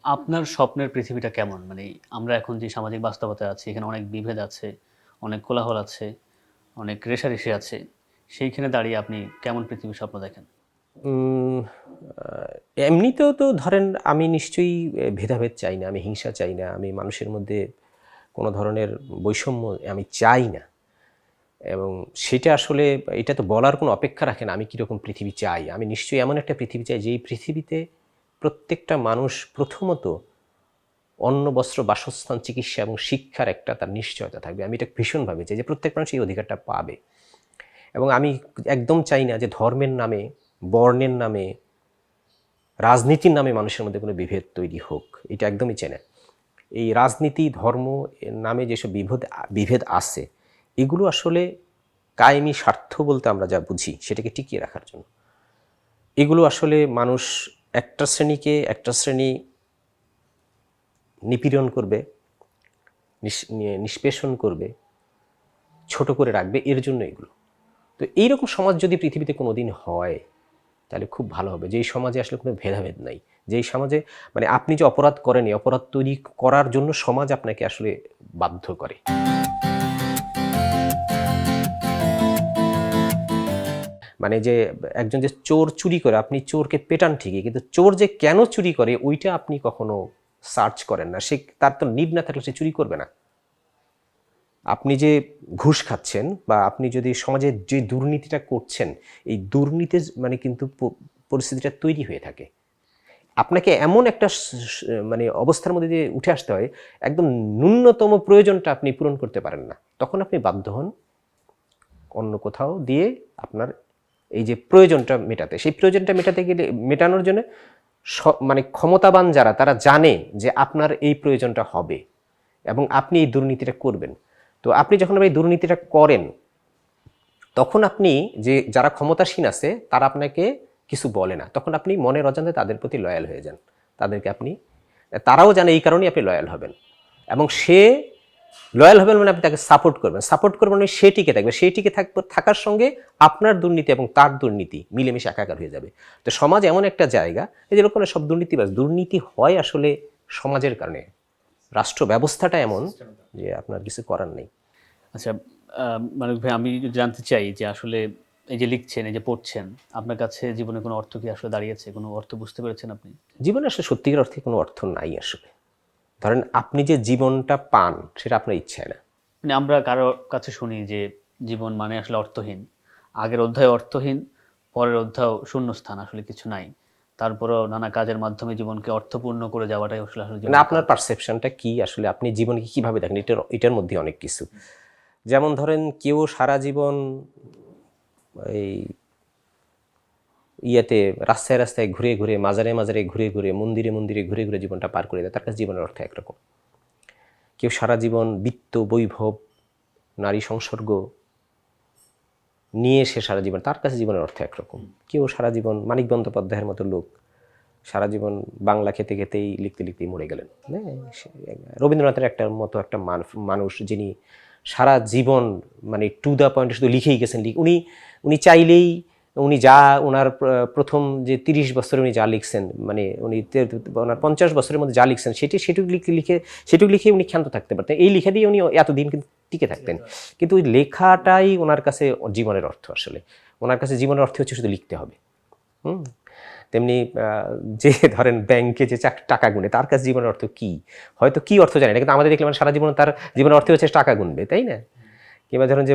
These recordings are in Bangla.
আপনার স্বপ্নের পৃথিবীটা কেমন? মানে আমরা এখন যে সামাজিক বাস্তবতায় আছি, এখানে অনেক বিভেদ আছে, অনেক কোলাহল আছে, অনেক রেষারেষি আছে। সেইখানে দাঁড়িয়ে আপনি কেমন পৃথিবীর স্বপ্ন দেখেন? উম, এমনিতেও তো ধরেন আমি নিশ্চয়ই ভেদাভেদ চাই না, আমি হিংসা চাই না, আমি মানুষের মধ্যে কোনো ধরনের বৈষম্য আমি চাই না। এবং সেটা আসলে এটা তো বলার কোনো অপেক্ষা রাখে না আমি কীরকম পৃথিবী চাই। আমি নিশ্চয়ই এমন একটা পৃথিবী চাই যেই পৃথিবীতে প্রত্যেকটা মানুষ প্রথমত অন্ন, বস্ত্র, বাসস্থান, চিকিৎসা এবং শিক্ষার একটা তার নিশ্চয়তা থাকবে। আমি এটা ভীষণভাবে চাই যে প্রত্যেক মানুষ এই অধিকারটা পাবে। এবং আমি একদম চাই না যে ধর্মের নামে, বর্ণের নামে, রাজনীতির নামে মানুষের মধ্যে কোনো বিভেদ তৈরি হোক। এটা একদমই চাই না। এই রাজনীতি, ধর্ম এর নামে যেসব বিভেদ আছে, এগুলো আসলে কায়েমি স্বার্থ বলতে আমরা যা বুঝি সেটাকে টিকিয়ে রাখার জন্য। এগুলো আসলে মানুষ একটা শ্রেণীকে একটা শ্রেণী নিপীড়ন করবে, নিষ্পেষণ করবে, ছোট করে রাখবে, এর জন্য এগুলো। তো এইরকম সমাজ যদি পৃথিবীতে কোনো দিন হয় তাহলে খুব ভালো হবে। যেই সমাজে আসলে কোনো ভেদাভেদ নাই, যেই সমাজে মানে আপনি যে অপরাধ করেন, অপরাধ তৈরি করার জন্য সমাজ আপনাকে আসলে বাধ্য করে। মানে যে একজন যে চোর চুরি করে, আপনি চোরকে পেটান ঠিকই, কিন্তু চোর যে কেন চুরি করে ওইটা আপনি কখনো সার্চ করেন না। সে তার তো নিড না থাকলে সে চুরি করবে না। আপনি যে ঘুষ খাচ্ছেন বা আপনি যদি সমাজে যে দুর্নীতিটা করছেন, এই দুর্নীতির মানে কিন্তু পরিস্থিতিটা তৈরি হয়ে থাকে। আপনাকে এমন একটা মানে অবস্থার মধ্যে দিয়ে উঠে আসতে হয়, একদম ন্যূনতম প্রয়োজনটা আপনি পূরণ করতে পারেন না, তখন আপনি বাধ্য হন অন্য কোথাও দিয়ে আপনার এই যে প্রয়োজনটা মেটাতে। সেই প্রয়োজনটা মেটাতে গেলে, মেটানোর জন্য মানে ক্ষমতাবান যারা, তারা জানে যে আপনার এই প্রয়োজনটা হবে এবং আপনি এই দুর্নীতিটা করবেন। তো আপনি যখন এই দুর্নীতিটা করেন, তখন আপনি যে যারা ক্ষমতাসীন আছে তারা আপনাকে কিছু বলে না, তখন আপনি মনের অজান্তে তাদের প্রতি লয়াল হয়ে যান। তাদেরকে আপনি, তারাও জানে এই কারণেই আপনি লয়াল হবেন। এবং সে লয়াল হবেন মানে আপনি তাকে সাপোর্ট করবেন, সাপোর্ট করবেন মানে সে টিকে থাকবে, সেই টিকে থাকার সঙ্গে আপনার দুর্নীতি এবং তার দুর্নীতি মিলেমিশে একাকার হয়ে যাবে। তো সমাজ এমন একটা জায়গা, এই যে লোকেরা সব দুর্নীতি হয় আসলে সমাজের কারণে। রাষ্ট্র ব্যবস্থাটা এমন যে আপনার কিছু করার নেই। আচ্ছা, মানিক ভাই, আমি যদি জানতে চাই যে আসলে এই যে লিখছেন, এই যে পড়ছেন, আপনার কাছে জীবনে কোনো অর্থ কি আসলে দাঁড়িয়েছে? কোনো অর্থ বুঝতে পেরেছেন আপনি? জীবনে আসলে সত্যিকার অর্থে কোনো অর্থ নাই আসলে। ধরেন আপনি যে জীবনটা পান সেটা আপনার ইচ্ছায় না। মানে আমরা কারো কাছে শুনি যে জীবন মানে আসলে অর্থহীন। আগের অধ্যায় অর্থহীন, পরের অধ্যায় শূন্যস্থান, আসলে কিছু নাই। তারপরেও নানা কাজের মাধ্যমে জীবনকে অর্থপূর্ণ করে যাওয়াটাই আসলে আসলে মানে জীবনের আপনার কাজ। পারসেপশনটা কি আসলে, আপনি জীবনকে কিভাবে দেখেন, এটার মধ্যে অনেক কিছু। যেমন ধরেন কেউ সারা জীবন এই ইয়েতে রাস্তায় রাস্তায় ঘুরে ঘুরে, মাজারে মাজারে ঘুরে ঘুরে, মন্দিরে মন্দিরে ঘুরে ঘুরে জীবনটা পার করে দেয়, তার কাছে জীবনের অর্থ একরকম। কেউ সারা জীবন বিত্ত, বৈভব, নারী সংসর্গ নিয়ে সে সারা জীবন, তার কাছে জীবনের অর্থ একরকম। কেউ সারা জীবন, মানিক বন্দ্যোপাধ্যায়ের মতো লোক সারা জীবন বাংলা খেতে খেতেই লিখতে লিখতেই মরে গেলেন। রবীন্দ্রনাথের একটা মতো একটা মানুষ যিনি সারা জীবন মানে টু দ্য পয়েন্ট শুধু লিখেই গেছেন। উনি উনি চাইলেই উনি যা ওনার প্রথম যে 30 বছরে উনি যা লিখছেন, মানে উনি ওনার 50 বছরের মধ্যে যা লিখছেন সেটুকু লিখে উনি ক্ষান্ত থাকতে পারতেন। এই লিখে দিয়ে উনি এতদিন কিন্তু টিকে থাকতেন। কিন্তু ওই লেখাটাই ওনার কাছে জীবনের অর্থ। আসলে ওনার কাছে জীবনের অর্থ হচ্ছে শুধু লিখতে হবে। তেমনি যে ধরেন ব্যাংকে যে টাকা গুনে, তার কাছে জীবনের অর্থ কি, হয়তো কি অর্থ জানে না, কিন্তু আমাদের দেখলে মানে সারা জীবন তার জীবনের অর্থ হচ্ছে টাকা গুনবে, তাই না? কিংবা ধরেন যে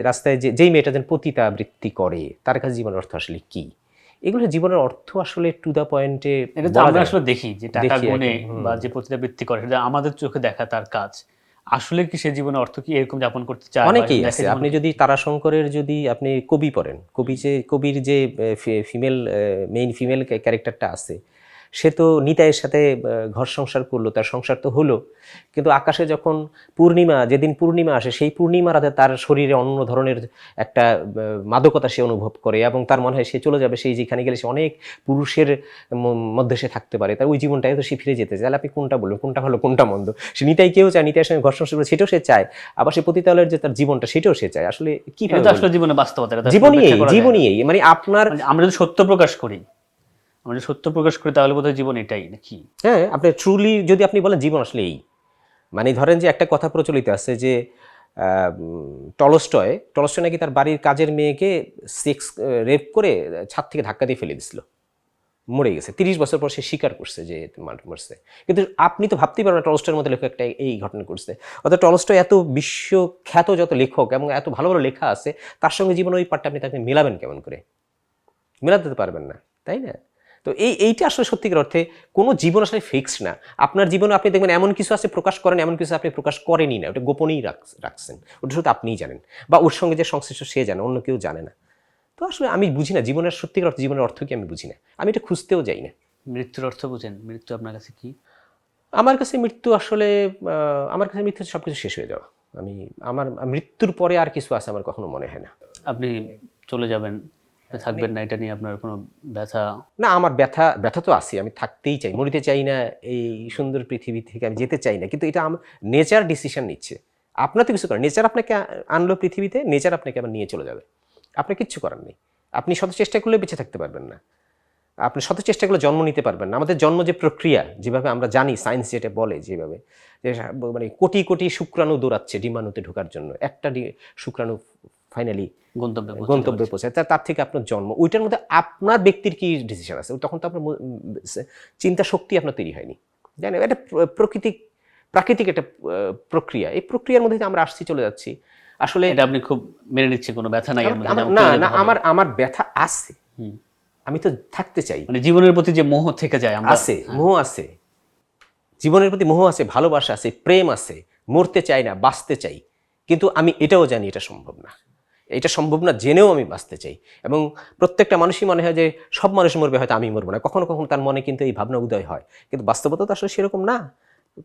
রাস্তায় যেই মেয়েটা যেন পতিতাবৃত্তি করে, তার কাছে জীবনের অর্থ আসলে কি? এগুলো জীবনের অর্থ আসলে টু দ্য পয়েন্টে এটা তো আমরা আসলে দেখি যে টাকা গুনে বা যে পতিতাবৃত্তি করে, সেটা আমাদের চোখে দেখা তার কাজ। আসলে কি সে জীবনে অর্থ কি এরকম যাপন করতে চায়? অনেকেই আছে। আপনি যদি তারাশঙ্করের যদি আপনি কবি পড়েন, কবির যে মেইন ফিমেল ক্যারেক্টারটা আছে, সে তো নিতাইয়ের সাথে ঘর সংসার করলো, তার সংসার তো হলো, কিন্তু আকাশে যখন যেদিন পূর্ণিমা আসে, সেই পূর্ণিমা রাতে তার শরীরে অন্য ধরনের একটা মাদকতা সে অনুভব করে এবং তার মনে হয় সে চলে যাবে, সেই যেখানে গেলে সে অনেক পুরুষের মধ্যে সে থাকতে পারে, তার ওই জীবনটাই তো সে ফিরে যেতে চায়। তাহলে আপনি কোনটা বলবেন, কোনটা ভালো কোনটা মন্দ? সে নিতাইকেও চায়, নিতাইয়ের সঙ্গে ঘর সংসার করে সেটাও সে চায়, আবার সে পতিতালয়ের যে তার জীবনটা সেটাও সে চায়। আসলে কি আসলে জীবনে বাস্তবতা, জীবনই মানে আপনার, আমরা যদি সত্য প্রকাশ করি, আমরা যদি সত্য প্রকাশ করি তাহলে বোধহয় জীবন এটাই নাকি? হ্যাঁ, আপনি ট্রুলি যদি আপনি বলেন জীবন আসলে এই, মানে ধরেন যে একটা কথা প্রচলিত আছে যে টলস্টয় নাকি তার বাড়ির কাজের মেয়েকে সেক্স রেপ করে ছাদ থেকে ধাক্কা দিয়ে ফেলে দিছিল, মরে গেছে। 30 বছর পর সে স্বীকার করছে যে মরছে। কিন্তু আপনি তো ভাবতেই পারবেন টলস্টয়ের মতো লেখক একটা এই ঘটনা করছে। অর্থাৎ টলস্টয় এত বিশ্বখ্যাত যত লেখক এবং এত ভালো ভালো লেখা আছে, তার সঙ্গে জীবন ওই পার্টটা আপনি তাকে মেলাবেন কেমন করে? মেলাতে তো পারবেন না, তাই না? তো এইটা আসলে সত্যিকার অর্থে কোনো জীবন আসলে ফিক্সড না। আপনার জীবনে আপনি দেখবেন এমন কিছু আছে প্রকাশ করেন, এমন কিছু আপনি প্রকাশ করেনই না, ওটা গোপনেই রাখছেন, ওটা শুধু আপনিই জানেন বা ওর সঙ্গে যে সংশ্লিষ্ট সে জানে, অন্য কেউ জানে না। তো আসলে আমি বুঝি না জীবনের সত্যিকার অর্থে জীবনের অর্থ কি আমি বুঝি না, আমি এটা খুঁজতেও যাই না। মৃত্যুর অর্থ বুঝেন? মৃত্যু আপনার কাছে কি? আমার কাছে মৃত্যু আসলে আমার কাছে মৃত্যু সব কিছু শেষ হয়ে যাওয়া। আমার মৃত্যুর পরে আর কিছু আছে আমার কখনো মনে হয় না। আপনি চলে যাবেন, থাকবেন না, এটা নিয়ে আপনার কোনো ব্যথা? না, আমার ব্যথা তো আছে, আমি থাকতেই চাই, মরিতে চাই না, এই সুন্দর পৃথিবী থেকে আমি যেতে চাই না, কিন্তু এটা আমার নেচার ডিসিশন নিচ্ছে। আপনার তো কিছু করেন, নেচার আপনাকে আনলো পৃথিবীতে, নেচার আপনাকে আবার নিয়ে চলে যাবে, আপনার কিচ্ছু করার নেই। আপনি শত চেষ্টা করলে বেঁচে থাকতে পারবেন না, আপনি শত চেষ্টা করলে জন্ম নিতে পারবেন না। আমাদের জন্ম যে প্রক্রিয়া, যেভাবে আমরা জানি, সায়েন্স যেটা বলে, যেভাবে যে মানে কোটি কোটি শুক্রাণু দৌড়াচ্ছে ডিম্বাণুতে ঢোকার জন্য, একটা শুক্রাণু ফাইনালি গন্তব্যে পৌঁছায়, তার থেকে আপনার জন্ম, ওইটার মধ্যে আপনার ব্যক্তির কি ডিসিশন আছে? তখন তো আপনার চিন্তা শক্তি আপনার তৈরি হয়নি, জানেন? এটা প্রাকৃতিক একটা প্রক্রিয়া। এই প্রক্রিয়ার মধ্যে আমরা আসছি, চলে যাচ্ছি। আসলে এটা আপনি খুব মেনে নিচ্ছেন, কোনো ব্যথা নাই? না, আমার ব্যথা আছে, আমি তো থাকতে চাই। মানে জীবনের প্রতি যে মোহ থেকে যায়, আছে, মোহ আছে, জীবনের প্রতি মোহ আছে, ভালোবাসা আছে, প্রেম আছে, মরতে চাই না, বাঁচতে চাই। কিন্তু আমি এটাও জানি এটা সম্ভব না, এটা সম্ভব না জেনেও আমি বাঁচতে চাই। এবং প্রত্যেকটা মানুষই মনে হয় যে সব মানুষ মরবে, হয়তো আমি মরবো না। কখনো কখনো তার মনে কিন্তু এই ভাবনা উদয় হয়, কিন্তু বাস্তবতা তো আসলে সেরকম না।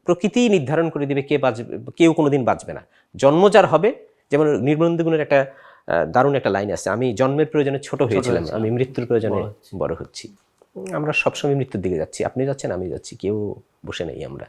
প্রকৃতিই নির্ধারণ করে দিবে কে বাঁচবে, কেউ কোনোদিন বাঁচবে না। জন্ম যার হবে, যেমন নির্মলেন্দু গুণের একটা দারুণ একটা লাইন আছে, আমি জন্মের প্রয়োজনে ছোট হয়েছিলাম, আমি মৃত্যুর প্রয়োজনে বড় হচ্ছি। আমরা সবসময় মৃত্যুর দিকে যাচ্ছি, আপনি যাচ্ছেন, আমি যাচ্ছি, কেউ বসে নেই আমরা।